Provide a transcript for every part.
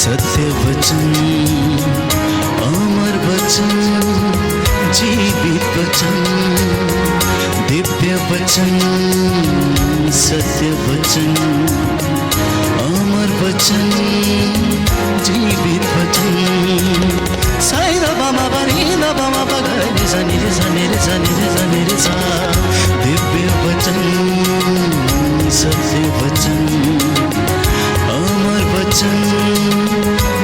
सत्य वचन, अमर वचन, जीवित वचन, दिव्य वचन, सत्य वचन, अमर वचन, जीवित वचन। साई दा बामा बनी दा बामा बगरे रे सा रे सा रे सा रे सा। दिव्य वचन, सत्य वचन, अमर वचन,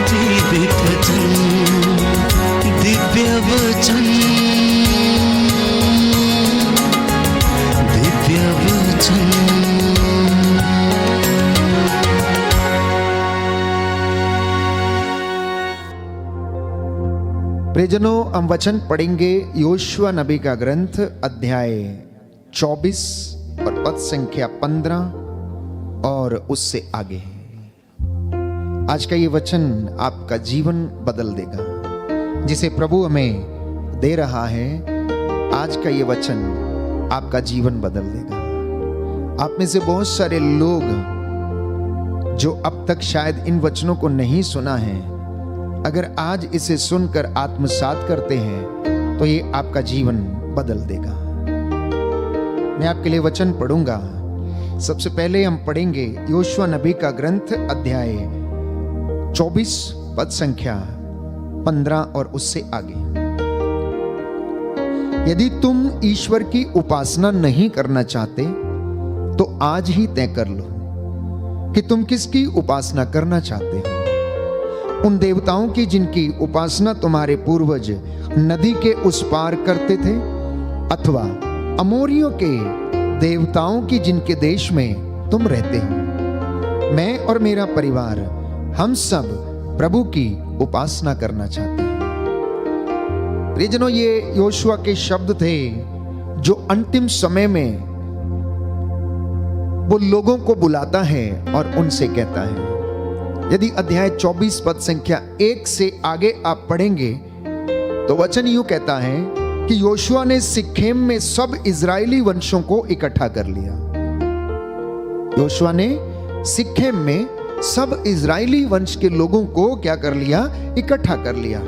जीवित वचन, दिव्य वचन, दिव्य वचन। प्रियजनों, हम वचन पढ़ेंगे योशुआ नबी का ग्रंथ अध्याय 24 और पद संख्या 15 और उससे आगे। आज का ये वचन आपका जीवन बदल देगा, जिसे प्रभु हमें दे रहा है। आज का ये वचन आपका जीवन बदल देगा। आप में से बहुत सारे लोग जो अब तक शायद इन वचनों को नहीं सुना है, अगर आज इसे सुनकर आत्मसात करते हैं तो ये आपका जीवन बदल देगा। मैं आपके लिए वचन पढ़ूंगा। सबसे पहले हम पढ़ेंगे योशुआ नबी का ग्रंथ अध्याय 24 पद संख्या 15 और उससे आगे। यदि तुम ईश्वर की उपासना नहीं करना चाहते तो आज ही तय कर लो कि तुम किसकी उपासना करना चाहते हो। उन देवताओं की जिनकी उपासना तुम्हारे पूर्वज नदी के उस पार करते थे, अथवा अमोरियों के देवताओं की जिनके देश में तुम रहते हो। मैं और मेरा परिवार हम सब प्रभु की उपासना करना चाहते हैं। प्रियजनों, ये योशुआ के शब्द थे जो अंतिम समय में वो लोगों को बुलाता है और उनसे कहता है। यदि अध्याय 24 पद संख्या 1 से आगे आप पढ़ेंगे तो वचन यूं कहता है कि योशुआ ने सिक्खेम में सब इजरायली वंशों को इकट्ठा कर लिया। योशुआ ने सिक्खेम में सब इजरायली वंश के लोगों को क्या कर लिया? इकट्ठा कर लिया।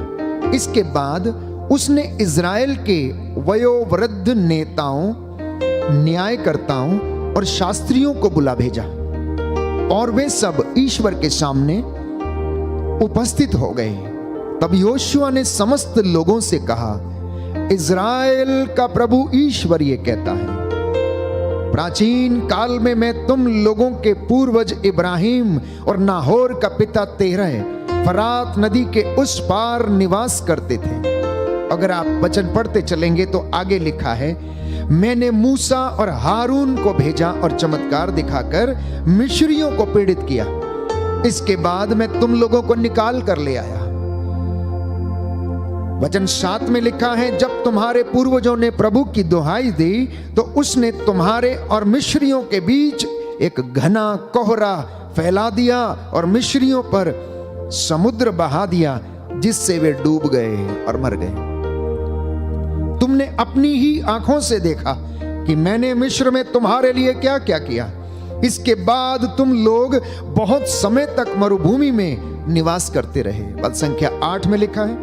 इसके बाद उसने इजराइल के वयोवृद्ध नेताओं, न्यायकर्ताओं और शास्त्रियों को बुला भेजा और वे सब ईश्वर के सामने उपस्थित हो गए। तब योशुआ ने समस्त लोगों से कहा, इजराइल का प्रभु ईश्वर ये कहता है, प्राचीन काल में मैं तुम लोगों के पूर्वज इब्राहिम और नाहोर का पिता तेरह फरात नदी के उस पार निवास करते थे। अगर आप वचन पढ़ते चलेंगे तो आगे लिखा है, मैंने मूसा और हारून को भेजा और चमत्कार दिखाकर मिस्रियों को पीड़ित किया। इसके बाद मैं तुम लोगों को निकाल कर ले आया। वचन 7 में लिखा है, जब तुम्हारे पूर्वजों ने प्रभु की दुहाई दी तो उसने तुम्हारे और मिस्रियों के बीच एक घना कोहरा फैला दिया और मिस्रियों पर समुद्र बहा दिया, जिससे वे डूब गए और मर गए। तुमने अपनी ही आंखों से देखा कि मैंने मिस्र में तुम्हारे लिए क्या क्या किया। इसके बाद तुम लोग बहुत समय तक मरुभूमि में निवास करते रहे। पद संख्या 8 में लिखा है,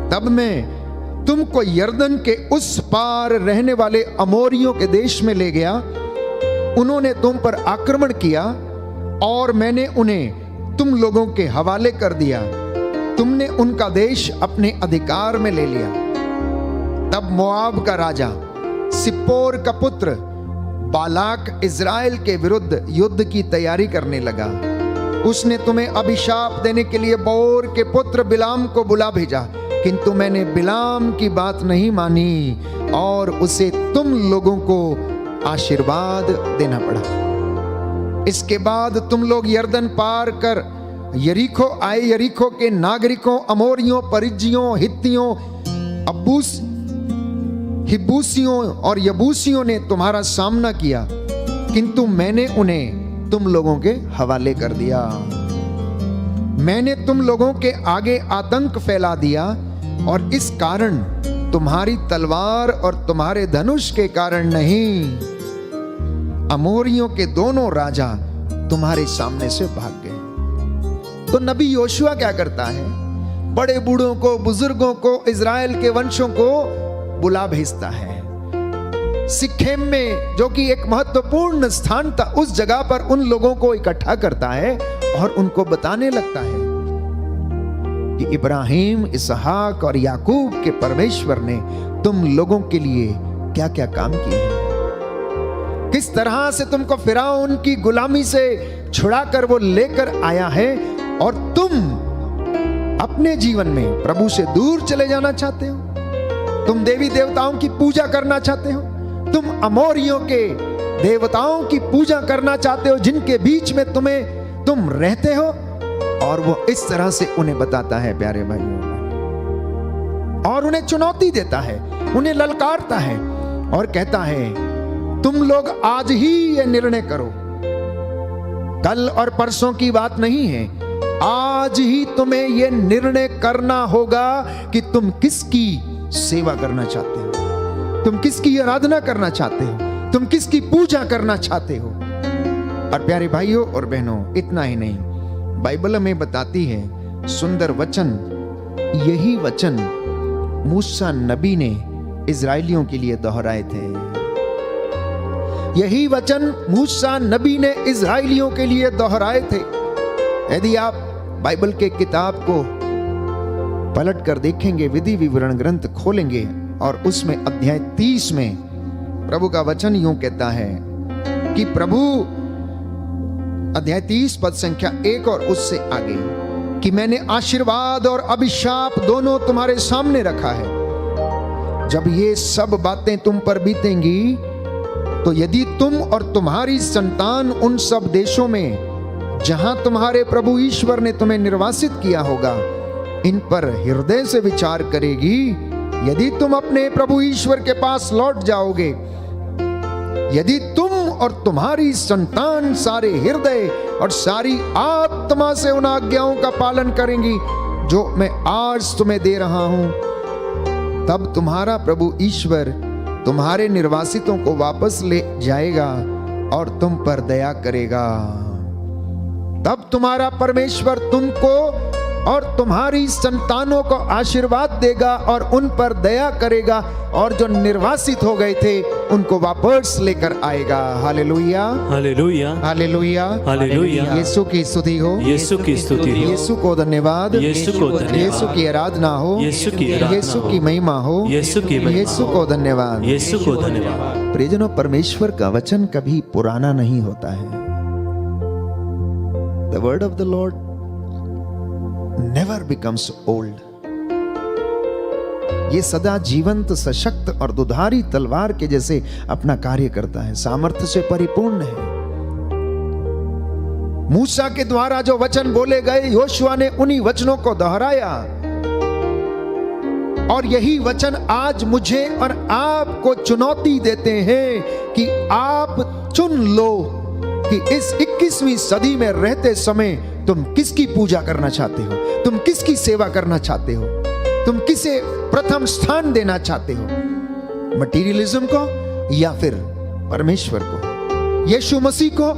तब मैं तुमको यरदन के उस पार रहने वाले अमोरियों के देश में ले गया। उन्होंने तुम पर आक्रमण किया और मैंने उन्हें तुम लोगों के हवाले कर दिया। तुमने उनका देश अपने अधिकार में ले लिया। तब मोआब का राजा सिप्पोर का पुत्र बालाक इजराइल के विरुद्ध युद्ध की तैयारी करने लगा। उसने तुम्हें अभिशाप देने के लिए बोर के पुत्र बिलाम को बुला भेजा, किंतु मैंने बिलाम की बात नहीं मानी और उसे तुम लोगं को आशीर्वाद देना पड़ा। इसके बाद तुम लोग यरदन पार कर यरीको आए। यरीको के नागरिकों, अमोरियों, परिज्जियों, हित्तियों, हिब्बूसियों और यबूसियों ने तुम्हारा सामना किया, किंतु मैंने उन्हें तुम लोगों के हवाले कर दिया। मैंने तुम लोगों के आगे आतंक फैला दिया और इस कारण तुम्हारी तलवार और तुम्हारे धनुष के कारण नहीं, अमोरियों के दोनों राजा तुम्हारे सामने से भाग गए। तो नबी योशुआ क्या करता है? बड़े बूढ़ों को, बुजुर्गों को, इजराइल के वंशों को बुला भेजता है। सिक्खेम में, जो कि एक महत्वपूर्ण स्थान था, उस जगह पर उन लोगों को इकट्ठा करता है और उनको बताने लगता है कि इब्राहिम, इसहाक और याकूब के परमेश्वर ने तुम लोगों के लिए क्या क्या काम किए हैं, किस तरह से तुमको फिरौन की गुलामी से छुड़ाकर वो लेकर आया है, और तुम अपने जीवन में प्रभु से दूर चले जाना चाहते हो, तुम देवी देवताओं की पूजा करना चाहते हो, तुम अमोरियों के देवताओं की पूजा करना चाहते हो जिनके बीच में तुम रहते हो। और वो इस तरह से उन्हें बताता है प्यारे भाइयों, और उन्हें चुनौती देता है, उन्हें ललकारता है और कहता है तुम लोग आज ही ये निर्णय करो, कल और परसों की बात नहीं है, आज ही तुम्हें ये निर्णय करना होगा कि तुम किसकी सेवा करना चाहते हो, तुम किसकी आराधना करना चाहते हो, तुम किसकी पूजा करना चाहते हो। और प्यारे भाइयों और बहनों, इतना ही नहीं, बाइबल में बताती है सुंदर वचन, यही वचन मूसा नबी ने इजराइलियों के लिए दोहराए थे। यही वचन मूसा नबी ने इजराइलियों के लिए दोहराए थे। यदि आप बाइबल के किताब को पलट कर देखेंगे, विधि विवरण ग्रंथ खोलेंगे और उसमें अध्याय 30 में प्रभु का वचन यूं कहता है कि प्रभु, अध्याय 30 पद संख्या 1 और उससे आगे, कि मैंने आशीर्वाद और अभिशाप दोनों तुम्हारे सामने रखा है। जब ये सब बातें तुम पर बीतेंगी, तो यदि तुम और तुम्हारी संतान उन सब देशों में जहां तुम्हारे प्रभु ईश्वर ने तुम्हें निर्वासित किया होगा, इन पर हृदय से विचार करेगी, यदि तुम अपने प्रभु ईश्वर के पास लौट जाओगे, यदि तुम और तुम्हारी संतान सारे हृदय और सारी आत्मा से उन आज्ञाओं का पालन करेंगी जो मैं आज तुम्हें दे रहा हूं, तब तुम्हारा प्रभु ईश्वर तुम्हारे निर्वासितों को वापस ले जाएगा और तुम पर दया करेगा। तब तुम्हारा परमेश्वर तुमको और तुम्हारी संतानों को आशीर्वाद देगा और उन पर दया करेगा, और जो निर्वासित हो गए थे उनको वापस लेकर आएगा। Hallelujah, hallelujah, hallelujah, hallelujah. यीशु की स्तुति हो, यीशु की स्तुति हो, यीशु को धन्यवाद, यीशु को धन्यवाद, यीशु की आराधना हो, यीशु की आराधना यीशु हो, की महिमा हो, यीशु की महिमा यीशु हो, को धन्यवाद, यीशु को धन्यवाद। प्रियजनों, परमेश्वर का वचन कभी पुराना नहीं होता है। The word of the Lord never becomes old. ये सदा जीवंत, सशक्त और दुधारी तलवार के जैसे अपना कार्य करता है, सामर्थ्य से परिपूर्ण है। मूसा के द्वारा जो वचन बोले गए, योशुआ ने उन्हीं वचनों को दोहराया, और यही वचन आज मुझे और आपको चुनौती देते हैं कि आप चुन लो कि इस 21वीं सदी में रहते समय तुम किसकी पूजा करना चाहते हो, तुम किसकी सेवा करना चाहते हो, तुम किसे प्रथम स्थान देना चाहते हो, मटीरियलिज्म को या फिर परमेश्वर को, यीशु मसीह को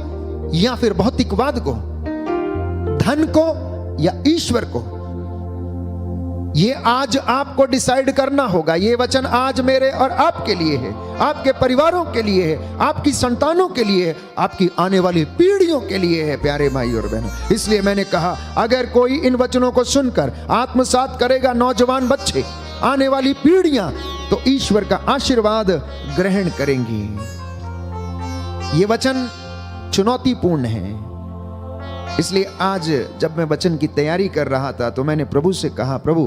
या फिर भौतिकवाद को, धन को या ईश्वर को। ये आज आपको डिसाइड करना होगा। ये वचन आज मेरे और आपके लिए है, आपके परिवारों के लिए है, आपकी संतानों के लिए है, आपकी आने वाली पीढ़ियों के लिए है, प्यारे भाई और बहनों। इसलिए मैंने कहा, अगर कोई इन वचनों को सुनकर आत्मसात करेगा, नौजवान बच्चे, आने वाली पीढ़ियां, तो ईश्वर का आशीर्वाद ग्रहण करेंगी। ये वचन चुनौतीपूर्ण है। इसलिए आज जब मैं वचन की तैयारी कर रहा था तो मैंने प्रभु से कहा, प्रभु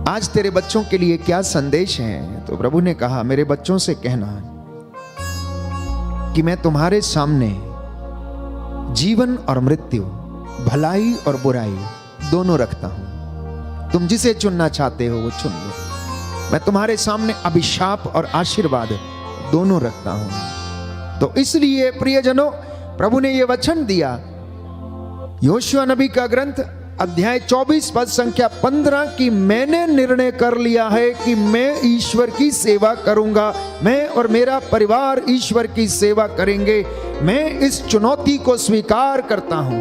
आज तेरे बच्चों के लिए क्या संदेश है? तो प्रभु ने कहा, मेरे बच्चों से कहना कि मैं तुम्हारे सामने जीवन और मृत्यु, भलाई और बुराई दोनों रखता हूं। तुम जिसे चुनना चाहते हो वो चुन लो। मैं तुम्हारे सामने अभिशाप और आशीर्वाद दोनों रखता हूं। तो इसलिए प्रियजनों, प्रभु ने यह वचन दिया, योशुआ नबी का ग्रंथ अध्याय 24 पद संख्या 15 की, मैंने निर्णय कर लिया है कि मैं ईश्वर की सेवा करूंगा, मैं और मेरा परिवार ईश्वर की सेवा करेंगे। मैं इस चुनौती को स्वीकार करता हूं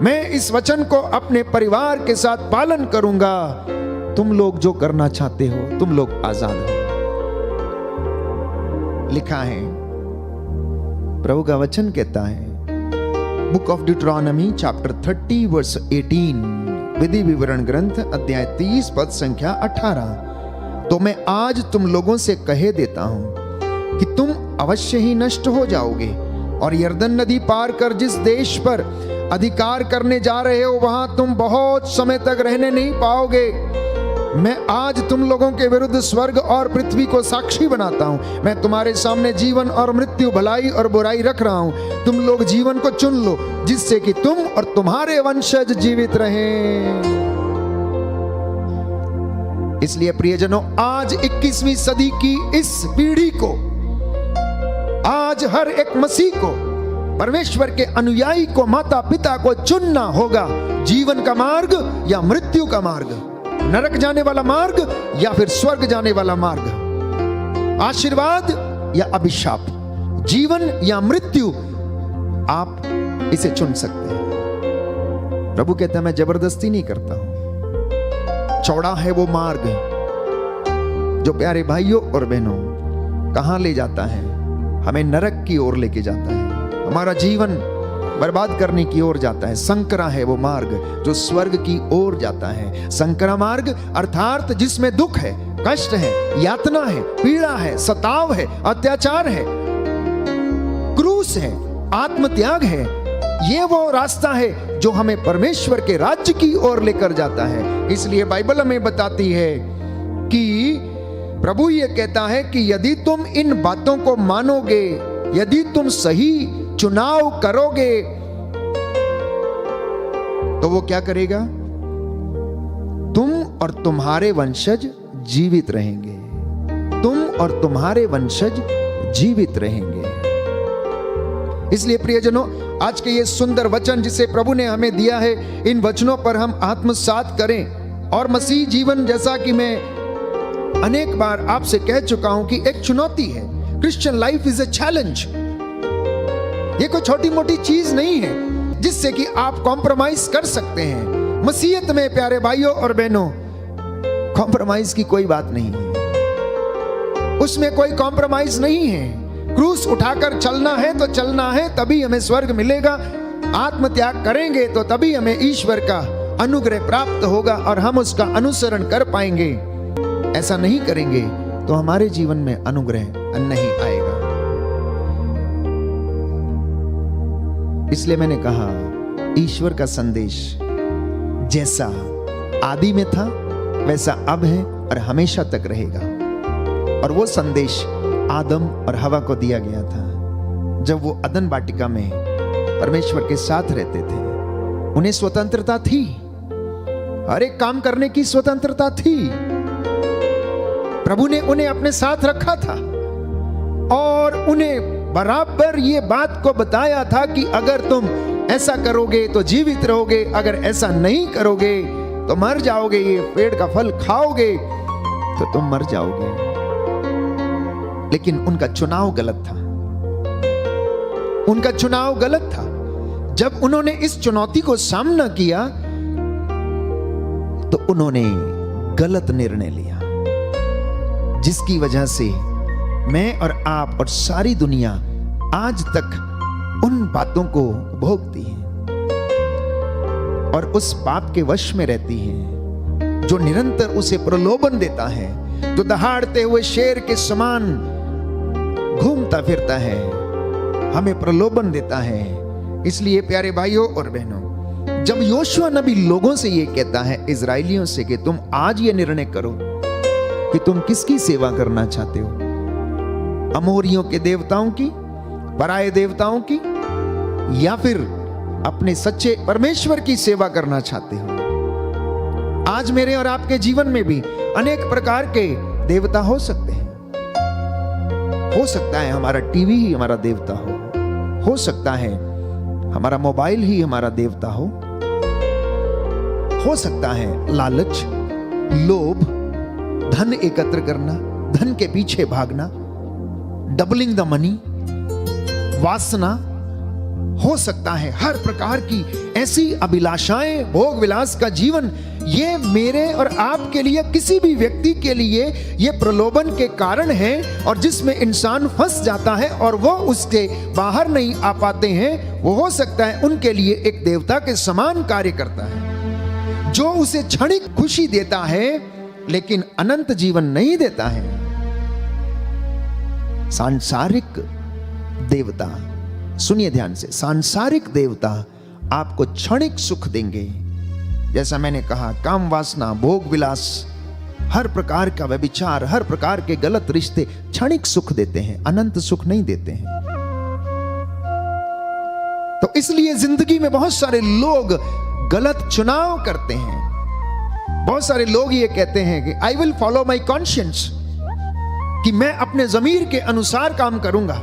मैं इस वचन को अपने परिवार के साथ पालन करूंगा। तुम लोग जो करना चाहते हो, तुम लोग आजाद हो। लिखा है, प्रभु का वचन कहता है, बुक ऑफ ड्यूटरॉनमी चैप्टर 30 वर्स 18, विधि विवरण ग्रंथ अध्याय 30 पद संख्या 18। तो मैं आज तुम लोगों से कहे देता हूं कि तुम अवश्य ही नष्ट हो जाओगे और यरदन नदी पार कर जिस देश पर अधिकार करने जा रहे हो वहां तुम बहुत समय तक रहने नहीं पाओगे। मैं आज तुम लोगों के विरुद्ध स्वर्ग और पृथ्वी को साक्षी बनाता हूं। मैं तुम्हारे सामने जीवन और मृत्यु, भलाई और बुराई रख रहा हूं। तुम लोग जीवन को चुन लो जिससे कि तुम और तुम्हारे वंशज जीवित रहें। इसलिए प्रियजनों, आज 21वीं सदी की इस पीढ़ी को, आज हर एक मसीह को, परमेश्वर के अनुयायी को, माता पिता को चुनना होगा। जीवन का मार्ग या मृत्यु का मार्ग, नरक जाने वाला मार्ग या फिर स्वर्ग जाने वाला मार्ग, आशीर्वाद या अभिशाप, जीवन या मृत्यु, आप इसे चुन सकते हैं। प्रभु कहता है, मैं जबरदस्ती नहीं करता हूं। चौड़ा है वो मार्ग जो प्यारे भाइयों और बहनों कहां ले जाता है? हमें नरक की ओर लेके जाता है, हमारा जीवन बर्बाद करने की ओर जाता है। संकरा है वो मार्ग जो स्वर्ग की ओर जाता है। संकरा मार्ग अर्थात जिसमें दुख है, कष्ट है, यातना है, पीड़ा है, सताव है, अत्याचार है, क्रूस है, आत्मत्याग है। ये वो रास्ता है जो हमें परमेश्वर के राज्य की ओर लेकर जाता है। इसलिए बाइबल हमें बताती है कि प्रभु ये कहता है कि यदि तुम इन बातों को मानोगे, यदि तुम सही चुनाव करोगे, तो वो क्या करेगा? तुम और तुम्हारे वंशज जीवित रहेंगे। तुम और तुम्हारे वंशज जीवित रहेंगे। इसलिए प्रियजनों, आज के ये सुंदर वचन जिसे प्रभु ने हमें दिया है, इन वचनों पर हम आत्मसात करें। और मसीह जीवन, जैसा कि मैं अनेक बार आपसे कह चुका हूं कि एक चुनौती है। Christian life is a challenge. ये कोई छोटी मोटी चीज नहीं है जिससे कि आप कॉम्प्रोमाइज कर सकते हैं। मसीहत में प्यारे भाइयों और बहनों, कॉम्प्रोमाइज की कोई बात नहीं है, उसमें कोई कॉम्प्रोमाइज नहीं है। क्रूस उठाकर चलना है तो चलना है, तभी हमें स्वर्ग मिलेगा। आत्मत्याग करेंगे तो तभी हमें ईश्वर का अनुग्रह प्राप्त होगा और हम उसका अनुसरण कर पाएंगे। ऐसा नहीं करेंगे तो हमारे जीवन में अनुग्रह नहीं आएगा। इसलिए मैंने कहा, ईश्वर का संदेश जैसा आदि में था वैसा अब है और हमेशा तक रहेगा। और वो संदेश आदम और हवा को दिया गया था जब वो अदन वाटिका में परमेश्वर के साथ रहते थे। उन्हें स्वतंत्रता थी, हर एक काम करने की स्वतंत्रता थी। प्रभु ने उन्हें अपने साथ रखा था और उन्हें बराबर ये बात को बताया था कि अगर तुम ऐसा करोगे तो जीवित रहोगे, अगर ऐसा नहीं करोगे तो मर जाओगे। ये पेड़ का फल खाओगे तो तुम मर जाओगे। लेकिन उनका चुनाव गलत था। उनका चुनाव गलत था। जब उन्होंने इस चुनौती को सामना किया तो उन्होंने गलत निर्णय लिया, जिसकी वजह से मैं और आप और सारी दुनिया आज तक उन बातों को भोगती है और उस पाप के वश में रहती है जो निरंतर उसे प्रलोभन देता है, जो दहाड़ते हुए शेर के समान घूमता फिरता है, हमें प्रलोभन देता है। इसलिए प्यारे भाइयों और बहनों, जब योशुआ नबी लोगों से ये कहता है, इजराइलियों से, कि तुम आज ये निर्णय करो कि तुम किसकी सेवा करना चाहते हो, अमोरियों के देवताओं की, पराये देवताओं की, या फिर अपने सच्चे परमेश्वर की सेवा करना चाहते हो। आज मेरे और आपके जीवन में भी अनेक प्रकार के देवता हो सकते हैं। हो सकता है हमारा टीवी ही हमारा देवता हो सकता है हमारा मोबाइल ही हमारा देवता हो सकता है लालच, लोभ, धन एकत्र करना, धन के पीछे भागना, डबलिंग द मनी, वासना, हो सकता है हर प्रकार की ऐसी अभिलाषाएं, भोग विलास का जीवन, ये मेरे और आपके लिए, किसी भी व्यक्ति के लिए ये प्रलोभन के कारण है, और जिसमें इंसान फंस जाता है और वो उसके बाहर नहीं आ पाते हैं। वो हो सकता है उनके लिए एक देवता के समान कार्य करता है, जो उसे क्षणिक खुशी देता है लेकिन अनंत जीवन नहीं देता है। सांसारिक देवता, सुनिए ध्यान से, सांसारिक देवता आपको क्षणिक सुख देंगे। जैसा मैंने कहा, काम वासना, भोग विलास, हर प्रकार का व्यभिचार, हर प्रकार के गलत रिश्ते क्षणिक सुख देते हैं, अनंत सुख नहीं देते हैं। तो इसलिए जिंदगी में बहुत सारे लोग गलत चुनाव करते हैं। बहुत सारे लोग ये कहते हैं कि I will follow my conscience, कि मैं अपने जमीर के अनुसार काम करूंगा,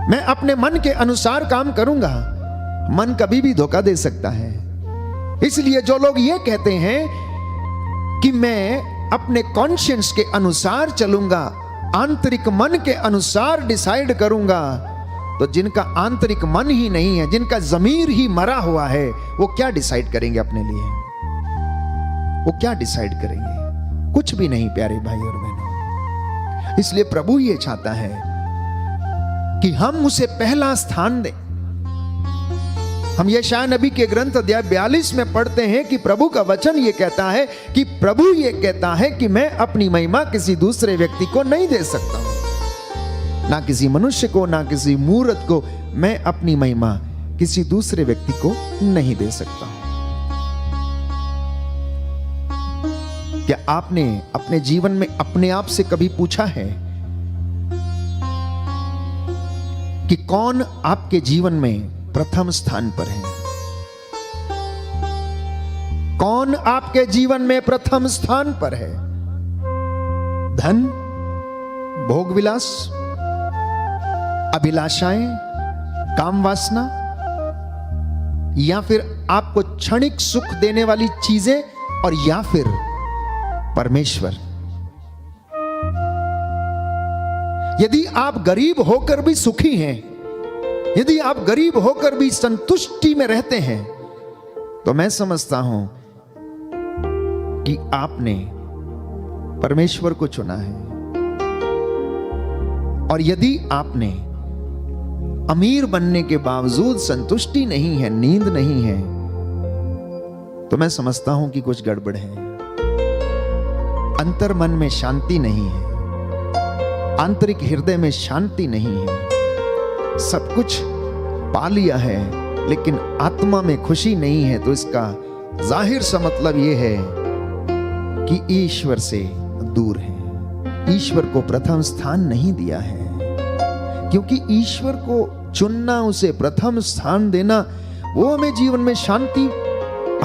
मैं अपने मन के अनुसार काम करूंगा। मन कभी भी धोखा दे सकता है। इसलिए जो लोग ये कहते हैं कि मैं अपने कॉन्शियंस के अनुसार चलूंगा, आंतरिक मन के अनुसार डिसाइड करूंगा, तो जिनका आंतरिक मन ही नहीं है, जिनका जमीर ही मरा हुआ है, वो क्या डिसाइड करेंगे अपने लिए? वो क्या डिसाइड करेंगे? कुछ भी नहीं प्यारे भाई और बहनों। इसलिए प्रभु ये चाहता है कि हम उसे पहला स्थान दें। हम यशायाह नबी के ग्रंथ अध्याय 42 में पढ़ते हैं कि प्रभु का वचन ये कहता है कि प्रभु ये कहता है कि मैं अपनी महिमा किसी दूसरे व्यक्ति को नहीं दे सकता हूं, ना किसी मनुष्य को, ना किसी मूर्त को। मैं अपनी महिमा किसी दूसरे व्यक्ति को नहीं दे सकता हूं। क्या आपने अपने जीवन में अपने आप से कभी पूछा है कि कौन आपके जीवन में प्रथम स्थान पर है? कौन आपके जीवन में प्रथम स्थान पर है? धन, भोग विलास, अभिलाषाएं, काम वासना, या फिर आपको क्षणिक सुख देने वाली चीजें, और या फिर परमेश्वर? यदि आप गरीब होकर भी सुखी हैं, यदि आप गरीब होकर भी संतुष्टि में रहते हैं, तो मैं समझता हूं कि आपने परमेश्वर को चुना है। और यदि आपने अमीर बनने के बावजूद संतुष्टि नहीं है, नींद नहीं है, तो मैं समझता हूं कि कुछ गड़बड़ है। अंतर मन में शांति नहीं है, आंतरिक हृदय में शांति नहीं है। सब कुछ पा लिया है लेकिन आत्मा में खुशी नहीं है, तो इसका जाहिर सा मतलब यह है कि ईश्वर से दूर है, ईश्वर को प्रथम स्थान नहीं दिया है। क्योंकि ईश्वर को चुनना, उसे प्रथम स्थान देना, वो हमें जीवन में शांति,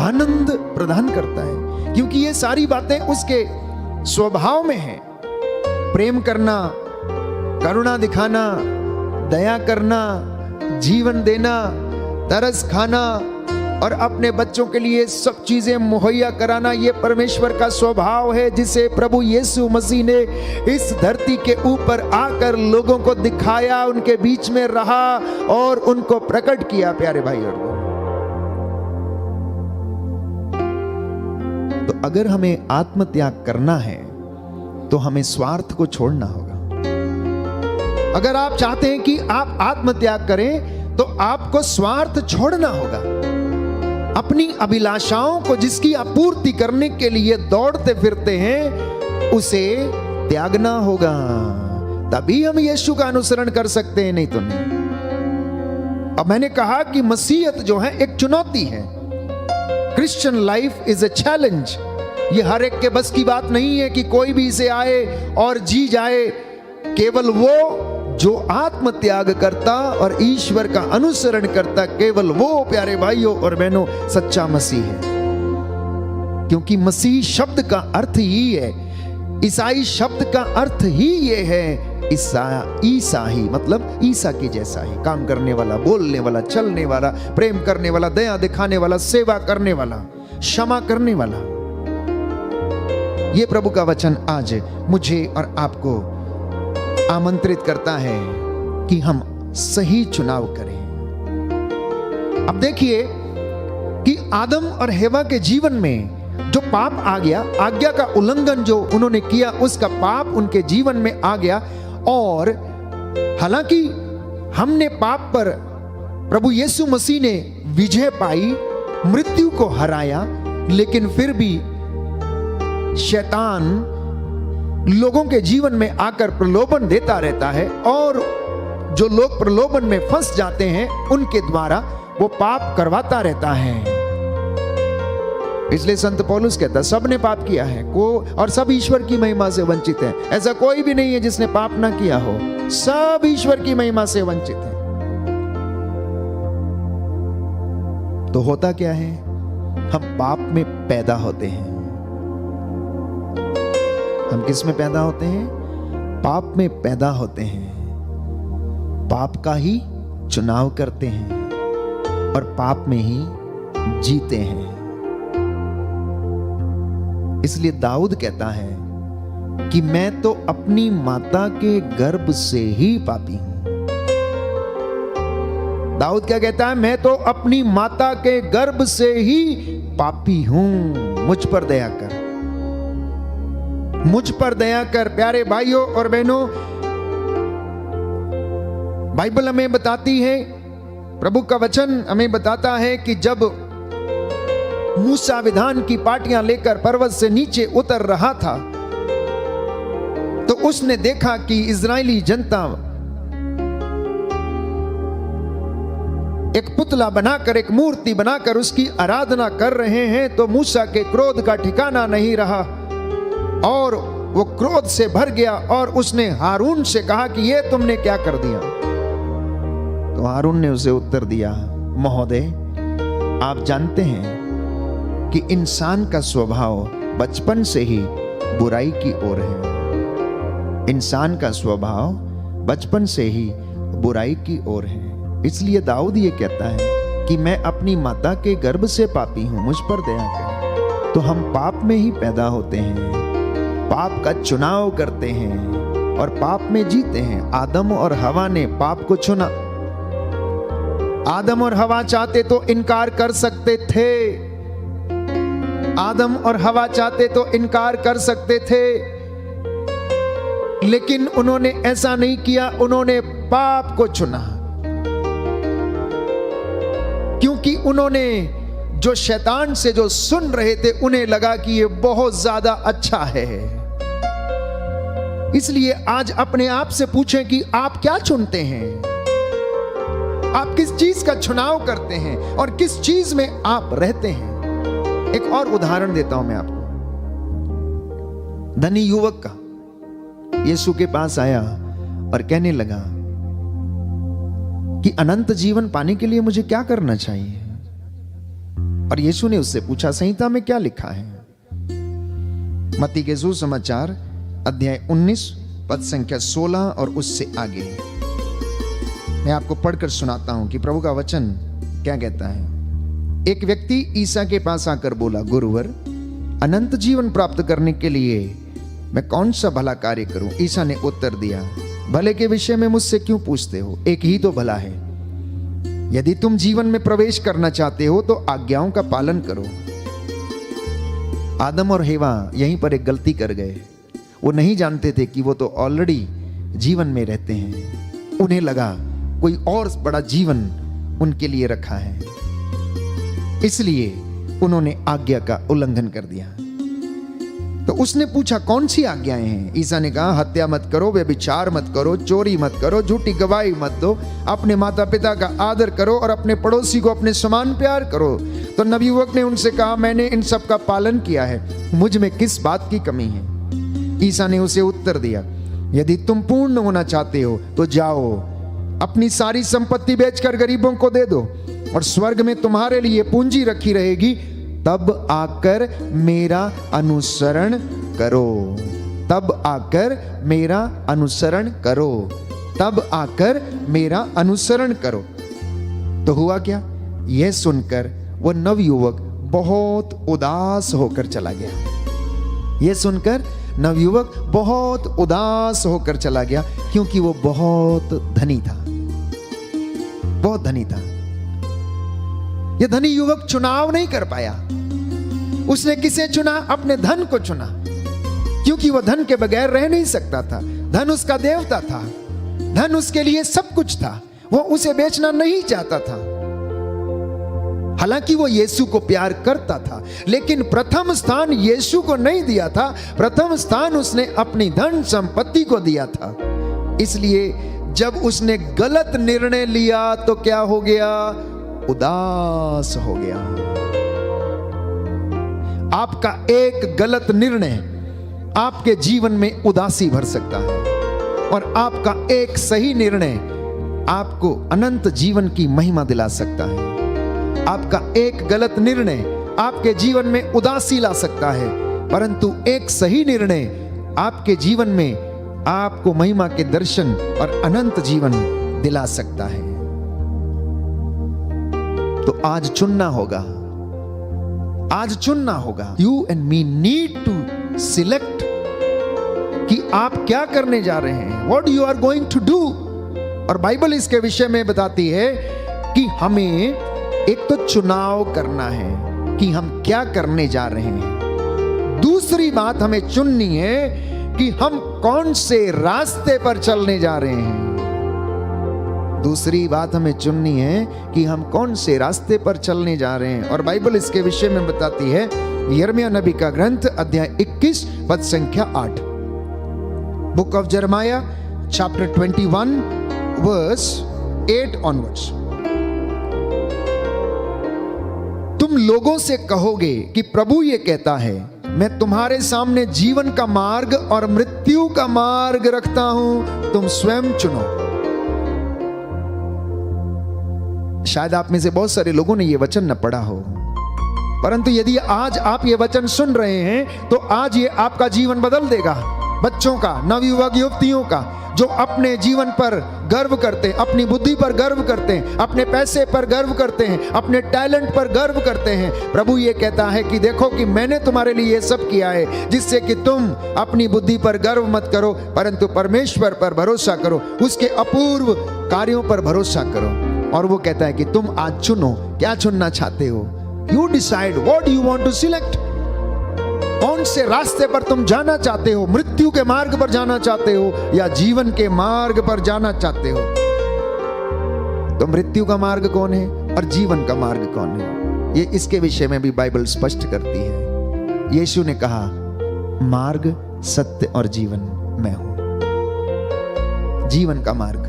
आनंद प्रदान करता है। क्योंकि ये सारी बातें उसके स्वभाव में है। प्रेम करना, करुणा दिखाना, दया करना, जीवन देना, तरस खाना और अपने बच्चों के लिए सब चीजें मुहैया कराना, ये परमेश्वर का स्वभाव है, जिसे प्रभु यीशु मसीह ने इस धरती के ऊपर आकर लोगों को दिखाया, उनके बीच में रहा और उनको प्रकट किया। प्यारे भाई और बहनों, तो अगर हमें आत्मत्याग करना है तो हमें स्वार्थ को छोड़ना होगा। अगर आप चाहते हैं कि आप आत्मत्याग करें तो आपको स्वार्थ छोड़ना होगा। अपनी अभिलाषाओं को, जिसकी आपूर्ति करने के लिए दौड़ते फिरते हैं, उसे त्यागना होगा। तभी हम यीशु का अनुसरण कर सकते हैं, नहीं तो नहीं। अब मैंने कहा कि मसीहत जो है एक चुनौती है। Christian life is a challenge. ये हर एक के बस की बात नहीं है कि कोई भी इसे आए और जी जाए। केवल वो जो आत्मत्याग करता और ईश्वर का अनुसरण करता, केवल वो प्यारे भाइयों और बहनों सच्चा मसीह है। क्योंकि मसीह शब्द का अर्थ ही है, ईसाई शब्द का अर्थ ही ये है, ईसा ही मतलब ईसा की जैसा ही, काम करने वाला, बोलने वाला, चलने वाला, प्रेम करने वाला, दया दिखाने वाला, सेवा करने वाला, क्षमा करने वाला। ये प्रभु का वचन आज मुझे और आपको आमंत्रित करता है कि हम सही चुनाव करें। अब देखिए कि आदम और हेवा के जीवन में जो पाप आ गया, आज्ञा का उल्लंघन जो उन्होंने किया, उसका पाप उनके जीवन में आ गया। और हालांकि हमने पाप पर प्रभु यीशु मसीह ने विजय पाई, मृत्यु को हराया, लेकिन फिर भी शैतान लोगों के जीवन में आकर प्रलोभन देता रहता है, और जो लोग प्रलोभन में फंस जाते हैं उनके द्वारा वो पाप करवाता रहता है। इसलिए संत पौलुस कहता है सबने पाप किया है और सब ईश्वर की महिमा से वंचित है। ऐसा कोई भी नहीं है जिसने पाप ना किया हो, सब ईश्वर की महिमा से वंचित है। तो होता क्या है, हम पाप में पैदा होते हैं। हम किस में पैदा होते हैं? पाप में पैदा होते हैं, पाप का ही चुनाव करते हैं और पाप में ही जीते हैं। इसलिए दाऊद कहता है कि मैं तो अपनी माता के गर्भ से ही पापी हूं। दाऊद क्या कहता है? मैं तो अपनी माता के गर्भ से ही पापी हूं, मुझ पर दया कर, मुझ पर दया कर। प्यारे भाइयों और बहनों, बाइबल हमें बताती है, प्रभु का वचन हमें बताता है कि जब मूसा विधान की पाटियां लेकर पर्वत से नीचे उतर रहा था तो उसने देखा कि इजरायली जनता एक पुतला बनाकर, एक मूर्ति बनाकर उसकी आराधना कर रहे हैं। तो मूसा के क्रोध का ठिकाना नहीं रहा और वो क्रोध से भर गया और उसने हारून से कहा कि ये तुमने क्या कर दिया? तो हारून ने उसे उत्तर दिया, महोदय, आप जानते हैं कि इंसान का स्वभाव बचपन से ही बुराई की ओर है। इंसान का स्वभाव बचपन से ही बुराई की ओर है। इसलिए दाऊद ये कहता है कि मैं अपनी माता के गर्भ से पापी हूं, मुझ पर दया कर। तो हम पाप में ही पैदा होते हैं, पाप का चुनाव करते हैं और पाप में जीते हैं। आदम और हवा ने पाप को चुना। आदम और हवा चाहते तो इनकार कर सकते थे, आदम और हवा चाहते तो इनकार कर सकते थे, लेकिन उन्होंने ऐसा नहीं किया। उन्होंने पाप को चुना क्योंकि उन्होंने जो शैतान से जो सुन रहे थे उन्हें लगा कि ये बहुत ज्यादा अच्छा है। इसलिए आज अपने आप से पूछें कि आप क्या चुनते हैं? आप किस चीज का चुनाव करते हैं और किस चीज में आप रहते हैं? एक और उदाहरण देता हूं मैं आपको। धनी युवक का यीशु के पास आया और कहने लगा कि अनंत जीवन पाने के लिए मुझे क्या करना चाहिए? और यीशु ने उससे पूछा, संहिता में क्या लिखा है? मत्ती के सुसमाचार अध्याय 19 पद संख्या 16 और उससे आगे मैं आपको पढ़कर सुनाता हूं कि प्रभु का वचन क्या कहता है। एक व्यक्ति ईसा के पास आकर बोला, गुरुवर, अनंत जीवन प्राप्त करने के लिए मैं कौन सा भला कार्य करूं? ईसा ने उत्तर दिया, भले के विषय में मुझसे क्यों पूछते हो? एक ही तो भला है। यदि तुम जीवन में प्रवेश करना चाहते हो तो आज्ञाओं का पालन करो। आदम और हेवा यहीं पर एक गलती कर गए। वो नहीं जानते थे कि वो तो ऑलरेडी जीवन में रहते हैं। उन्हें लगा कोई और बड़ा जीवन उनके लिए रखा है, इसलिए उन्होंने आज्ञा का उल्लंघन कर दिया। तो उसने पूछा, कौन सी आज्ञाएं हैं? ईसा ने कहा, हत्या मत करो, व्यभिचार मत करो, चोरी मत करो, झूठी गवाही मत दो, अपने माता पिता का आदर करो और अपने पड़ोसी को अपने समान प्यार करो। तो नवयुवक ने उनसे कहा, मैंने इन सब का पालन किया है, मुझ में किस बात की कमी है? ईसा ने उसे उत्तर दिया, यदि तुम पूर्ण होना चाहते हो तो जाओ, अपनी सारी संपत्ति बेचकर गरीबों को दे दो और स्वर्ग में तुम्हारे लिए पूंजी रखी रहेगी, तब आकर मेरा अनुसरण करो। तब आकर मेरा अनुसरण करो। तब आकर मेरा अनुसरण करो। तो हुआ क्या? यह सुनकर वो नवयुवक बहुत उदास होकर चला गया। यह सुनकर नवयुवक बहुत उदास होकर चला गया, क्योंकि वो बहुत धनी था, बहुत धनी था। यह धनी युवक चुनाव नहीं कर पाया। उसने किसे चुना? अपने धन को चुना, क्योंकि वह धन के बगैर रह नहीं सकता था। धन उसका देवता था, धन उसके लिए सब कुछ था। वो उसे बेचना नहीं चाहता था। हालांकि वो यीशु को प्यार करता था, लेकिन प्रथम स्थान यीशु को नहीं दिया था। प्रथम स्थान उसने अपनी धन संपत्ति को दिया था। इसलिए जब उसने गलत निर्णय लिया तो क्या हो गया? उदास हो गया। आपका एक गलत निर्णय आपके जीवन में उदासी भर सकता है, और आपका एक सही निर्णय आपको अनंत जीवन की महिमा दिला सकता है। आपका एक गलत निर्णय आपके जीवन में उदासी ला सकता है, परंतु एक सही निर्णय आपके जीवन में आपको महिमा के दर्शन और अनंत जीवन दिला सकता है। तो आज चुनना होगा, आज चुनना होगा। You and me need to select कि आप क्या करने जा रहे हैं, what you are going to do. और बाइबल इसके विषय में बताती है कि हमें एक तो चुनाव करना है कि हम क्या करने जा रहे हैं। दूसरी बात हमें चुननी है कि हम कौन से रास्ते पर चलने जा रहे हैं। दूसरी बात हमें चुननी है कि हम कौन से रास्ते पर चलने जा रहे हैं। और बाइबल इसके विषय में बताती है, यिर्मयाह नबी का ग्रंथ अध्याय 21 पद संख्या 8। Book of Jeremiah chapter 21 verse 8 onwards. तुम लोगों से कहोगे कि प्रभु ये कहता है, मैं तुम्हारे सामने जीवन का मार्ग और मृत्यु का मार्ग रखता हूं, तुम स्वयं चुनो। शायद आप में से बहुत सारे लोगों ने यह वचन न पढ़ा हो, परंतु यदि आज आप ये वचन सुन रहे हैं तो आज ये आपका जीवन बदल देगा। बच्चों का, नवयुवक युवतियों का, जो अपने जीवन पर गर्व करते हैं, अपनी बुद्धि पर गर्व करते हैं, अपने पैसे पर गर्व करते हैं, अपने टैलेंट पर गर्व करते हैं। प्रभु ये कहता है कि देखो कि मैंने तुम्हारे लिए ये सब किया है, जिससे कि तुम अपनी बुद्धि पर गर्व मत करो, परंतु परमेश्वर पर भरोसा करो, उसके अपूर्व कार्यों पर भरोसा करो। और वो कहता है कि तुम आज चुनो, क्या चुनना चाहते हो। You decide what you want to select. कौन से रास्ते पर तुम जाना चाहते हो, मृत्यु के मार्ग पर जाना चाहते हो या जीवन के मार्ग पर जाना चाहते हो। तो मृत्यु का मार्ग कौन है और जीवन का मार्ग कौन है, ये इसके विषय में भी बाइबल स्पष्ट करती है। यीशु ने कहा, मार्ग, सत्य और जीवन मैं हूं। जीवन का मार्ग,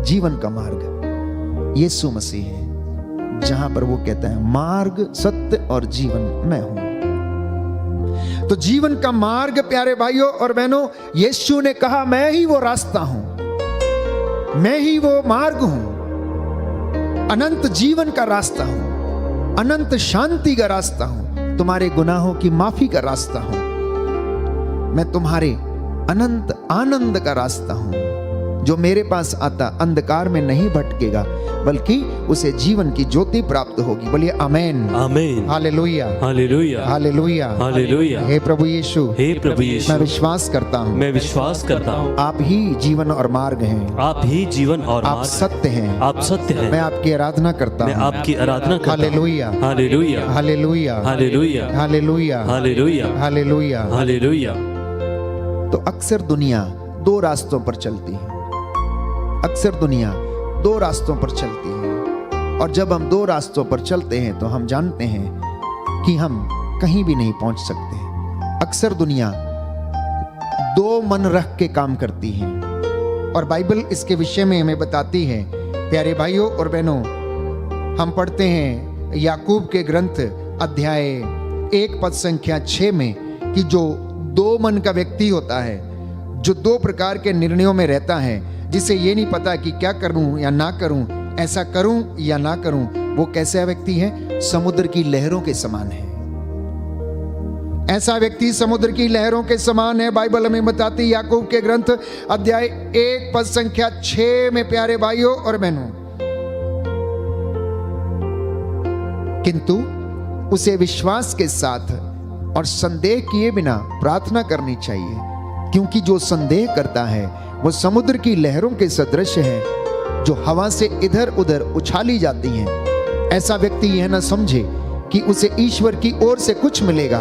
जीवन का मार्ग यीशु मसीह है, जहां पर वो कहता है मार्ग, सत्य और जीवन मैं हूं। तो जीवन का मार्ग, प्यारे भाइयों और बहनों, यीशु ने कहा मैं ही वो रास्ता हूं, मैं ही वो मार्ग हूं, अनंत जीवन का रास्ता हूं, अनंत शांति का रास्ता हूं, तुम्हारे गुनाहों की माफी का रास्ता हूं, मैं तुम्हारे अनंत आनंद का रास्ता हूं। जो मेरे पास आता अंधकार में नहीं भटकेगा, बल्कि उसे जीवन की ज्योति प्राप्त होगी। बोलिए आमेन, आमेन, हालेलुया, हालेलुया, हालेलुया, हालेलुया। हे प्रभु यीशु, हे प्रभु यीशु, मैं विश्वास करता हूँ, मैं विश्वास करता हूँ, आप ही जीवन और मार्ग हैं, आप ही जीवन और आप मार्ग, सत्य हैं, आप सत्य हैं। मैं आपकी आराधना करता मैं हूँ। आपकी आराधना करता हूँ। Hallelujah, hallelujah, hallelujah, hallelujah, hallelujah, hallelujah, hallelujah. Hallelujah. तो अक्सर दुनिया दो रास्तों पर चलती है, अक्सर दुनिया दो रास्तों पर चलती है, और जब हम दो रास्तों पर चलते हैं तो हम जानते हैं कि हम कहीं भी नहीं पहुंच सकते। अक्सर दुनिया दो मन रख के काम करती है, और बाइबल इसके विषय में हमें बताती है। प्यारे भाइयों और बहनों, हम पढ़ते हैं याकूब के ग्रंथ अध्याय 1 पद संख्या 6 में कि जो दो मन का व्यक्ति होता है, जो दो प्रकार के निर्णयों में रहता है, जिसे ये नहीं पता कि क्या करूं या ना करूं, ऐसा करूं या ना करूं, वो कैसा व्यक्ति है? समुद्र की लहरों के समान है। ऐसा व्यक्ति समुद्र की लहरों के समान है। बाइबल हमें बताती है याकूब के ग्रंथ अध्याय 1 पद संख्या 6 में, प्यारे भाइयों और बहनों, किंतु उसे विश्वास के साथ और संदेह किए बिना प्रार्थना करनी चाहिए, क्योंकि जो संदेह करता है वो समुद्र की लहरों के सदृश है, जो हवा से इधर उधर उछाली जाती हैं। ऐसा व्यक्ति यह न समझे कि उसे ईश्वर की ओर से कुछ मिलेगा,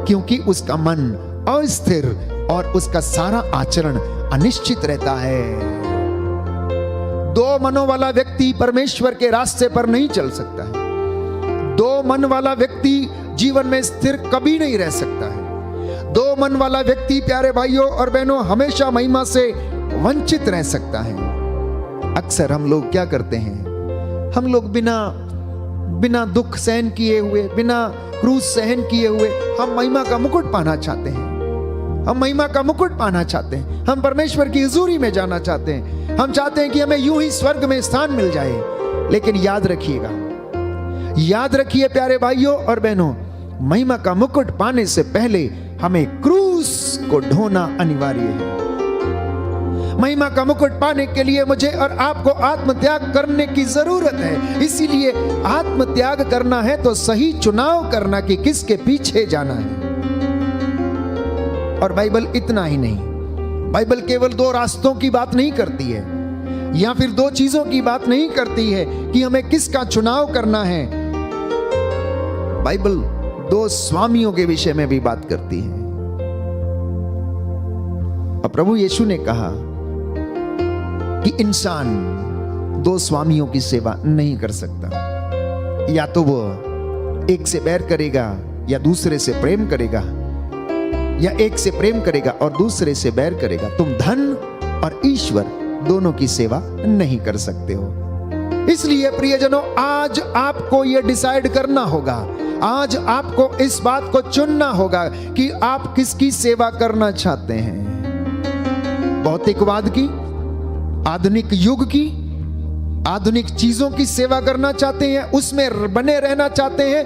क्योंकि उसका मन अस्थिर और उसका सारा आचरण अनिश्चित रहता है। दो मनों वाला व्यक्ति परमेश्वर के रास्ते पर नहीं चल सकता है। दो मन वाला व्यक्ति जीवन में स्थिर कभी नहीं रह सकता है। दो मन वाला व्यक्ति, प्यारे भाइयों और बहनों, हमेशा महिमा से वंचित रह सकता है। अक्सर हम लोग क्या करते हैं, हम लोग बिना दुख सहन किए हुए, बिना क्रूस सहन किए हुए हम महिमा का मुकुट पाना चाहते हैं। हम महिमा का मुकुट पाना चाहते हैं। हम परमेश्वर की हुजूरी में जाना चाहते हैं। हम चाहते हैं कि हमें यूं ही स्वर्ग में स्थान मिल जाए। लेकिन याद रखिए प्यारे भाइयों और बहनों, महिमा का मुकुट पाने से पहले हमें क्रूस को ढोना अनिवार्य है। महिमा का मुकुट पाने के लिए मुझे और आपको आत्मत्याग करने की जरूरत है। इसीलिए आत्मत्याग करना है तो सही चुनाव करना कि किसके पीछे जाना है। और बाइबल इतना ही नहीं, बाइबल केवल दो रास्तों की बात नहीं करती है, या फिर दो चीजों की बात नहीं करती है कि हमें किसका चुनाव करना है। बाइबल दो स्वामियों के विषय में भी बात करती है। और प्रभु यीशु ने कहा कि इंसान दो स्वामियों की सेवा नहीं कर सकता। या तो वो एक से बैर करेगा या दूसरे से प्रेम करेगा, या एक से प्रेम करेगा और दूसरे से बैर करेगा। तुम धन और ईश्वर दोनों की सेवा नहीं कर सकते हो। इसलिए प्रियजनों, आज आपको यह डिसाइड करना होगा, आज आपको इस बात को चुनना होगा कि आप किसकी सेवा करना चाहते हैं। भौतिकवाद की, आधुनिक युग की, आधुनिक चीजों की सेवा करना चाहते हैं, उसमें बने रहना चाहते हैं,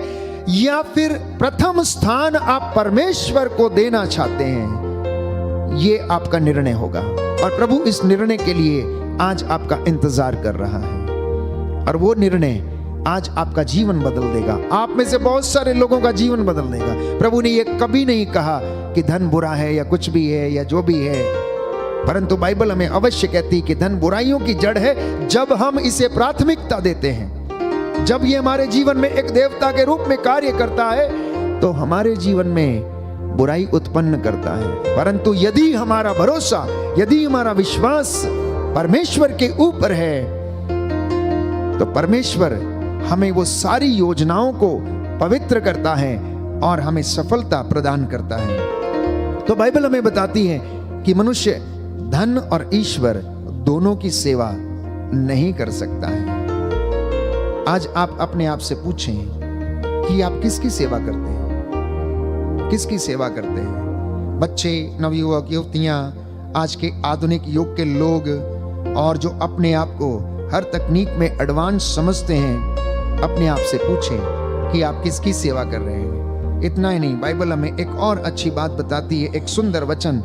या फिर प्रथम स्थान आप परमेश्वर को देना चाहते हैं। यह आपका निर्णय होगा और प्रभु इस निर्णय के लिए आज आपका इंतजार कर रहा है। और वो निर्णय आज आपका जीवन बदल देगा। आप में से बहुत सारे लोगों का जीवन बदल देगा। प्रभु ने यह कभी नहीं कहा कि धन बुरा है या कुछ भी है या जो भी है, परंतु बाइबल हमें अवश्य कहती है कि धन बुराइयों की जड़ है जब हम इसे प्राथमिकता देते हैं। जब ये हमारे जीवन में एक देवता के रूप में कार्य करता है तो हमारे जीवन में बुराई उत्पन्न करता है। परंतु यदि हमारा भरोसा, यदि हमारा विश्वास परमेश्वर के ऊपर है तो परमेश्वर हमें वो सारी योजनाओं को पवित्र करता है और हमें सफलता प्रदान करता है। तो बाइबल हमें बताती है कि मनुष्य धन और ईश्वर दोनों की सेवा नहीं कर सकता है। आज आप अपने आप से पूछें कि आप किसकी सेवा करते हैं, किसकी सेवा करते हैं। बच्चे, नवयुवक, युवतियां, आज के आधुनिक युग के लोग, और जो अपने आप को हर तकनीक में एडवांस समझते हैं, अपने आप से पूछें कि आप किसकी सेवा कर रहे हैं। इतना ही नहीं, बाइबल हमें एक और अच्छी बात बताती है। एक सुंदर वचन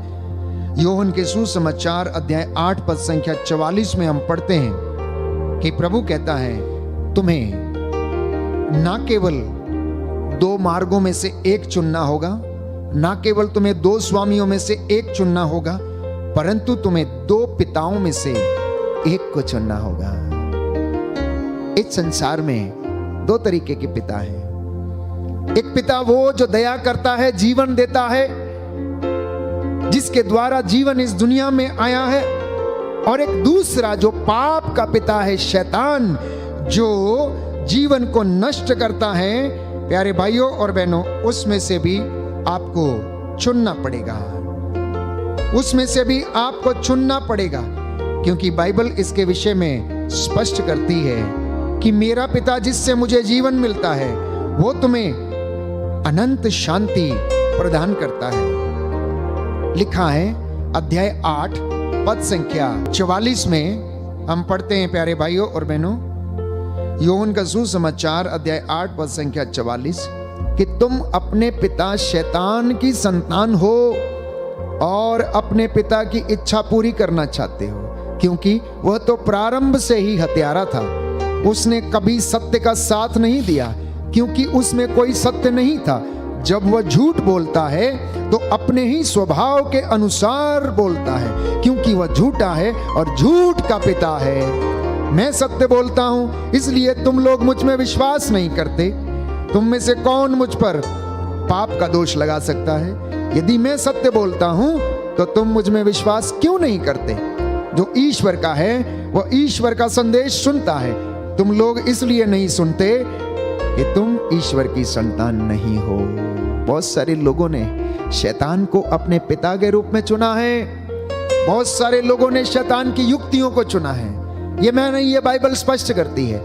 योहन के सुसमाचार अध्याय 8 पद संख्या 44 में हम पढ़ते हैं कि प्रभु कहता है, तुम्हें ना केवल दो मार्गों में से एक चुनना होगा, ना केवल तुम्हें दो स्वामियों में से एक चुनना होगा, परंतु तुम्हें दो पिताओं में से एक को चुनना होगा। इस संसार में दो तरीके के पिता हैं। एक पिता वो जो दया करता है, जीवन देता है, जिसके द्वारा जीवन इस दुनिया में आया है, और एक दूसरा जो पाप का पिता है, शैतान, जो जीवन को नष्ट करता है। प्यारे भाइयों और बहनों, उसमें से भी आपको चुनना पड़ेगा, उसमें से भी आपको चुनना पड़ेगा, क्योंकि बाइबल इसके विषय में स्पष्ट करती है कि मेरा पिता जिससे मुझे जीवन मिलता है वो तुम्हें अनंत शांति प्रदान करता है। लिखा है अध्याय 8 पद संख्या 44 में हम पढ़ते हैं, प्यारे भाइयों और बहनों, योहन का सुसमाचार अध्याय 8 पद संख्या 44, कि तुम अपने पिता शैतान की संतान हो और अपने पिता की इच्छा पूरी करना चाहते हो, क्योंकि वह तो प्रारंभ से ही हत्यारा था। उसने कभी सत्य का साथ नहीं दिया, क्योंकि उसमें कोई सत्य नहीं था। जब वह झूठ बोलता है तो अपने ही स्वभाव के अनुसार बोलता है, क्योंकि वह झूठा है और झूठ का पिता है। मैं सत्य बोलता हूं, इसलिए तुम लोग मुझ में विश्वास नहीं करते। तुम में से कौन मुझ पर पाप का दोष लगा सकता है? यदि मैं सत्य बोलता हूं तो तुम मुझ में विश्वास क्यों नहीं करते? जो ईश्वर का है वो ईश्वर का संदेश सुनता है। तुम लोग इसलिए नहीं सुनते कि तुम ईश्वर की संतान नहीं हो। बहुत सारे लोगों ने शैतान को अपने पिता के रूप में चुना है। बहुत सारे लोगों ने शैतान की युक्तियों को चुना है। ये मैं नहीं, ये बाइबल स्पष्ट करती है।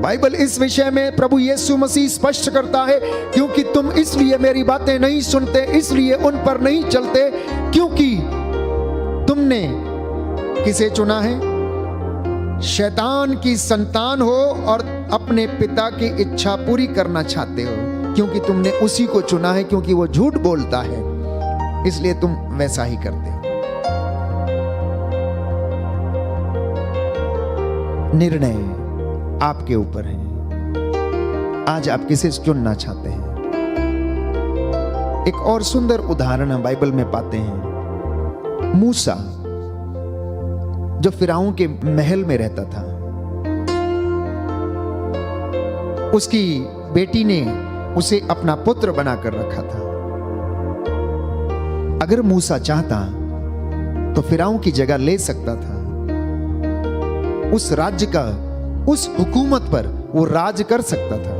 बाइबल इस विषय में प्रभु यीशु मसीह स्पष्ट करता है, क्योंकि तुम इसलिए मेरी बातें नहीं सुनते, इसलिए उन पर नहीं चलते, क्योंकि तुमने किसे चुना है? शैतान की संतान हो और अपने पिता की इच्छा पूरी करना चाहते हो, क्योंकि तुमने उसी को चुना है, क्योंकि वो झूठ बोलता है, इसलिए तुम वैसा ही करते हो। निर्णय आपके ऊपर है। आज आप किसे चुनना चाहते हैं? एक और सुंदर उदाहरण हम बाइबल में पाते हैं। मूसा जो फिरौन के महल में रहता था, उसकी बेटी ने उसे अपना पुत्र बनाकर रखा था। अगर मूसा चाहता तो फिरौन की जगह ले सकता था। उस राज्य का, उस हुकूमत पर वो राज कर सकता था,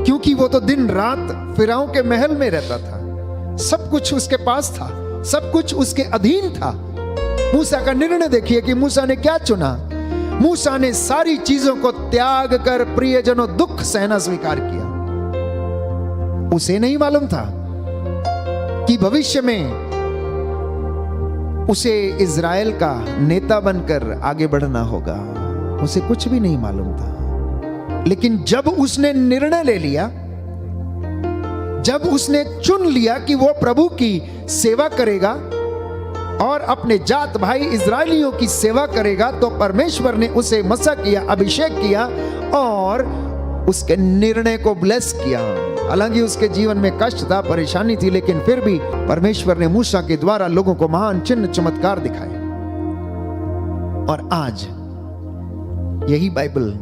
क्योंकि वो तो दिन रात फिरौन के महल में रहता था। सब कुछ उसके पास था, सब कुछ उसके अधीन था। मूसा का निर्णय देखिए कि मूसा ने क्या चुना। मूसा ने सारी चीजों को त्याग कर प्रियजनों दुख सहना स्वीकार किया। उसे नहीं मालूम था कि भविष्य में उसे इज़राइल का नेता बनकर आगे बढ़ना होगा। उसे कुछ भी नहीं मालूम था। लेकिन जब उसने निर्णय ले लिया, जब उसने चुन लिया कि वो प्रभु की सेवा करेगा और अपने जात भाई इज़राइलियों की सेवा करेगा, तो परमेश्वर ने उसे मसा किया, अभिषेक किया और उसके निर्णय को ब्लेस किया। हालांकि उसके जीवन में कष्ट था, परेशानी थी, लेकिन फिर भी परमेश्वर ने मूसा के द्वारा लोगों को महान चिन्ह चमत्कार दिखाए। और आज यही बाइबल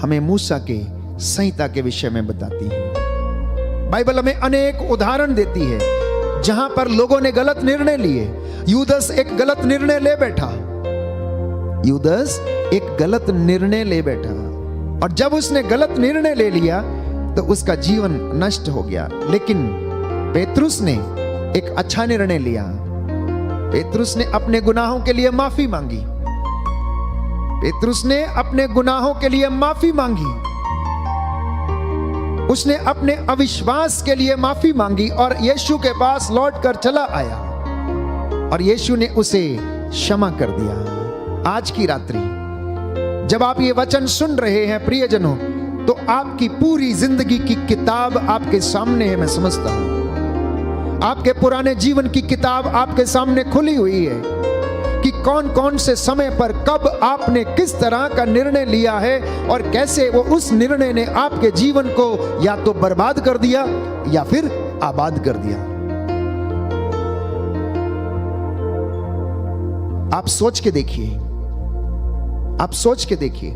हमें मूसा के संहिता के विषय में बताती है। बाइबल हमें अनेक उदाहरण देती है जहां पर लोगों ने गलत निर्णय लिए। यूदस एक गलत निर्णय ले बैठा। यूदस एक गलत निर्णय ले बैठा, और जब उसने गलत निर्णय ले लिया तो उसका जीवन नष्ट हो गया। लेकिन पेतरुस ने एक अच्छा निर्णय लिया। पेतरुस ने अपने गुनाहों के लिए माफी मांगी। पेतरुस ने अपने गुनाहों के लिए माफी मांगी। उसने अपने अविश्वास के लिए माफी मांगी और यीशु के पास लौटकर चला आया, और यीशु ने उसे क्षमा कर दिया। आज की रात्रि जब आप ये वचन सुन रहे हैं प्रियजनों, तो आपकी पूरी जिंदगी की किताब आपके सामने है। मैं समझता हूं आपके पुराने जीवन की किताब आपके सामने खुली हुई है कि कौन कौन से समय पर कब आपने किस तरह का निर्णय लिया है और कैसे वो उस निर्णय ने आपके जीवन को या तो बर्बाद कर दिया या फिर आबाद कर दिया। आप सोच के देखिए, आप सोच के देखिए,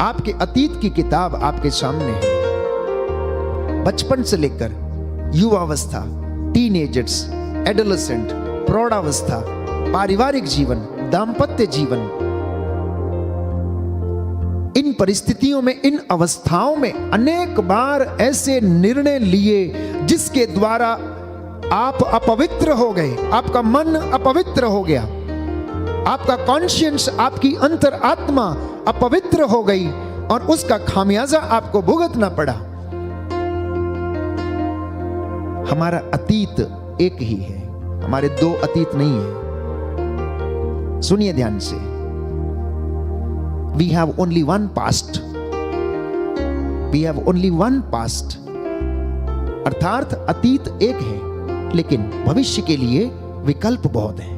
आपके अतीत की किताब आपके सामने है। बचपन से लेकर युवावस्था, टीनेजर्स, एडोलेसेंट, प्रौढ़ावस्था, पारिवारिक जीवन, दाम्पत्य जीवन, इन परिस्थितियों में, इन अवस्थाओं में अनेक बार ऐसे निर्णय लिए जिसके द्वारा आप अपवित्र हो गए, आपका मन अपवित्र हो गया, आपका कॉन्शियंस, आपकी अंतर आत्मा अपवित्र हो गई और उसका खामियाजा आपको भुगतना पड़ा। हमारा अतीत एक ही है, हमारे दो अतीत नहीं है। सुनिए ध्यान से, we have only one past, we have only one past, अर्थात अतीत एक है लेकिन भविष्य के लिए विकल्प बहुत हैं।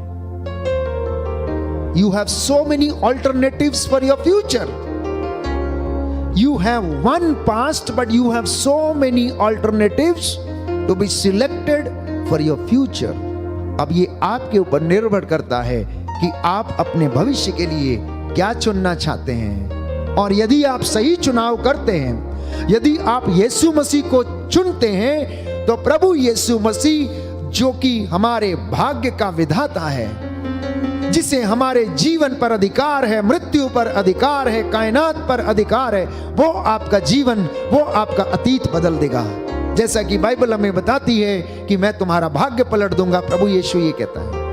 You have so many alternatives for your future. You have one past, but you have so many alternatives to be selected for your future. अब ये आपके ऊपर निर्भर करता है कि आप अपने भविष्य के लिए क्या चुनना चाहते हैं। और यदि आप सही चुनाव करते हैं, यदि आप यीशु मसीह को चुनते हैं, तो प्रभु यीशु मसीह जो कि हमारे भाग्य का विधाता है, जिसे हमारे जीवन पर अधिकार है, मृत्यु पर अधिकार है, कायनात पर अधिकार है, वो आपका जीवन, वो आपका अतीत बदल देगा। जैसा कि बाइबल हमें बताती है कि मैं तुम्हारा भाग्य पलट दूंगा, प्रभु यीशु ये कहता है।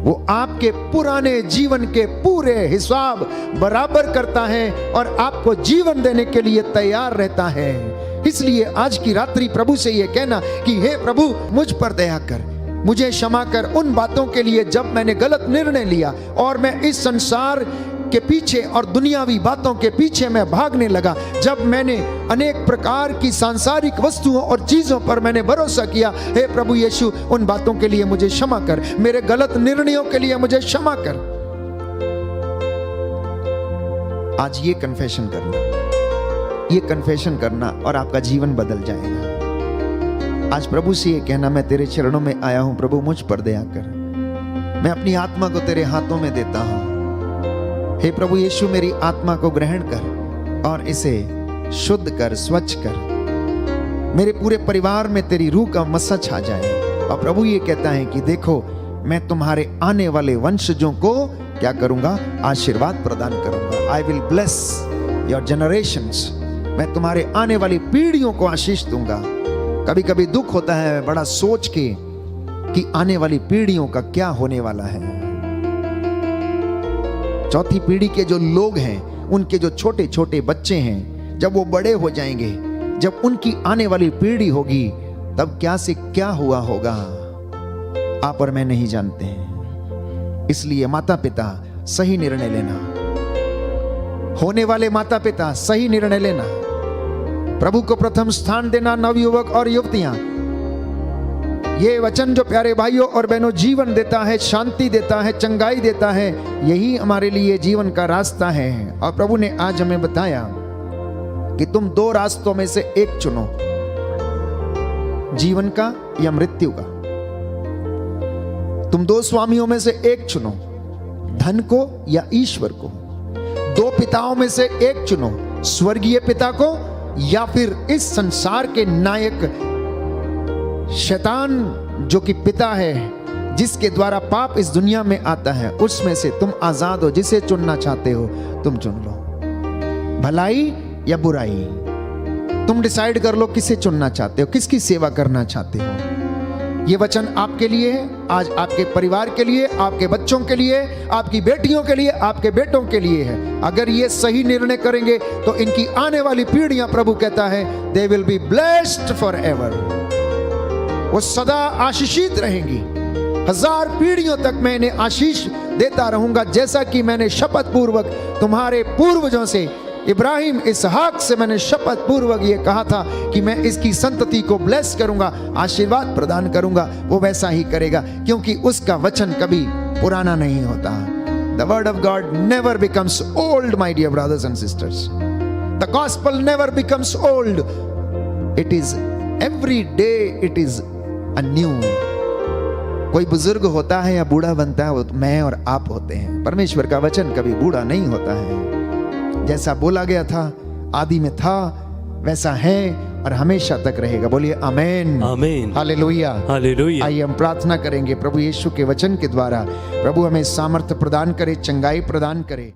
वो आपके पुराने जीवन के पूरे हिसाब बराबर करता है और आपको जीवन देने के लिए तैयार रहता है। इसलिए आज की रात्रि प्रभु से ये कहना कि हे प्रभु, मुझ पर दया कर, मुझे क्षमा कर उन बातों के लिए जब मैंने गलत निर्णय लिया और मैं इस संसार के पीछे और दुनियावी बातों के पीछे मैं भागने लगा, जब मैंने अनेक प्रकार की सांसारिक वस्तुओं और चीजों पर मैंने भरोसा किया। हे प्रभु यीशु, उन बातों के लिए मुझे क्षमा कर, मेरे गलत निर्णयों के लिए मुझे क्षमा कर। आज ये कन्फेशन करना, ये कन्फेशन करना और आपका जीवन बदल जाएगा। आज प्रभु से ये कहना, मैं तेरे चरणों में आया हूं प्रभु, मुझ पर दया कर, मैं अपनी आत्मा को तेरे हाथों में देता हूं। हे प्रभु यीशु, मेरी आत्मा को ग्रहण कर और इसे शुद्ध कर, स्वच्छ कर, मेरे पूरे परिवार में तेरी रूह का मस्सा छा जाए। और प्रभु ये कहता है कि देखो, मैं तुम्हारे आने वाले वंशजों को क्या करूंगा? आशीर्वाद प्रदान करूंगा। I will bless your generations, मैं तुम्हारे आने वाली पीढ़ियों को आशीष दूंगा। कभी कभी दुख होता है बड़ा सोच के कि आने वाली पीढ़ियों का क्या होने वाला है। चौथी पीढ़ी के जो लोग हैं, उनके जो छोटे छोटे बच्चे हैं, जब वो बड़े हो जाएंगे, जब उनकी आने वाली पीढ़ी होगी, तब क्या से क्या हुआ होगा आप और मैं नहीं जानते हैं। इसलिए माता पिता सही निर्णय लेना, होने वाले माता पिता सही निर्णय लेना, प्रभु को प्रथम स्थान देना। नवयुवक और युवतियां, ये वचन जो प्यारे भाइयों और बहनों जीवन देता है, शांति देता है, चंगाई देता है, यही हमारे लिए जीवन का रास्ता है। और प्रभु ने आज हमें बताया कि तुम दो रास्तों में से एक चुनो, जीवन का या मृत्यु का। तुम दो स्वामियों में से एक चुनो, धन को या ईश्वर को। दो पिताओं में से एक चुनो, स्वर्गीय पिता को या फिर इस संसार के नायक शैतान जो कि पिता है, जिसके द्वारा पाप इस दुनिया में आता है। उसमें से तुम आजाद हो, जिसे चुनना चाहते हो तुम चुन लो, भलाई या बुराई। तुम डिसाइड कर लो किसे चुनना चाहते हो, किसकी सेवा करना चाहते हो। ये वचन आपके लिए है, आज आपके परिवार के लिए, आपके बच्चों के लिए, आपकी बेटियों के लिए, आपके बेटों के लिए है। अगर ये सही निर्णय करेंगे तो इनकी आने वाली पीढ़ियां, प्रभु कहता है, they will be blessed for ever, वो सदा आशीषित रहेंगी। 1000 पीढ़ियों तक मैं इन्हें आशीष देता रहूंगा, जैसा कि मैंने शपथ पूर्वक तुम्हारे पूर्वजों से, इब्राहिम, इसहाक से मैंने शपथ पूर्वक ये कहा था कि मैं इसकी संतति को ब्लेस करूंगा, आशीर्वाद प्रदान करूंगा। वो वैसा ही करेगा, क्योंकि उसका वचन कभी पुराना नहीं होता। The word of God never becomes old, my dear brothers and sisters. The gospel never becomes old. It is every day, it is anew. कोई बुजुर्ग होता है या बूढ़ा बनता है, वो मैं और आप होते हैं। परमेश्वर का वचन कभी बूढ़ा नहीं होता है। जैसा बोला गया था, आदि में था, वैसा है और हमेशा तक रहेगा। बोलिए आमेन, आमेन, हालेलुया, हालेलुया। आइए हम प्रार्थना करेंगे प्रभु यीशु के वचन के द्वारा। प्रभु हमें सामर्थ्य प्रदान करे, चंगाई प्रदान करे।